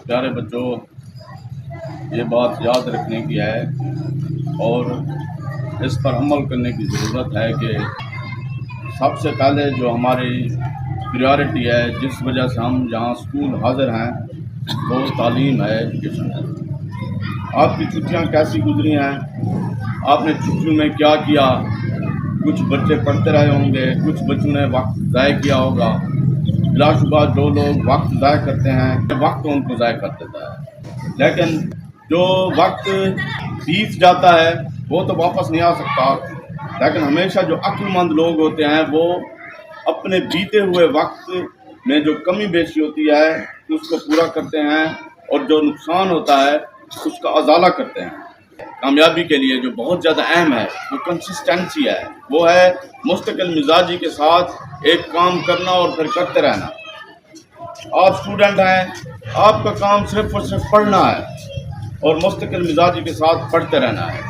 پیارے بچوں، یہ بات یاد رکھنے کی ہے اور اس پر عمل کرنے کی ضرورت ہے کہ سب سے پہلے جو ہماری پریارٹی ہے، جس وجہ سے ہم یہاں اسکول حاضر ہیں، وہ تعلیم ہے، ایجوکیشن ہے۔ آپ کی چھٹیاں کیسی گزری ہیں؟ آپ نے چھٹیوں میں کیا کیا؟ کچھ بچے پڑھتے رہے ہوں گے، کچھ بچوں نے وقت ضائع کیا ہوگا۔ بلا شبہ جو لوگ وقت ضائع کرتے ہیں، وقت ان کو ضائع کر دیتا ہے، لیکن جو وقت بیت جاتا ہے وہ تو واپس نہیں آ سکتا، لیکن ہمیشہ جو عقل مند لوگ ہوتے ہیں وہ اپنے بیتے ہوئے وقت میں جو کمی بیشی ہوتی ہے اس کو پورا کرتے ہیں، اور جو نقصان ہوتا ہے اس کا ازالہ کرتے ہیں۔ کامیابی کے لیے جو بہت زیادہ اہم ہے وہ کنسسٹنسی ہے، وہ ہے مستقل مزاجی کے ساتھ ایک کام کرنا اور پھر کرتے رہنا۔ آپ اسٹوڈنٹ ہیں، آپ کا کام صرف اور صرف پڑھنا ہے اور مستقل مزاجی کے ساتھ پڑھتے رہنا ہے۔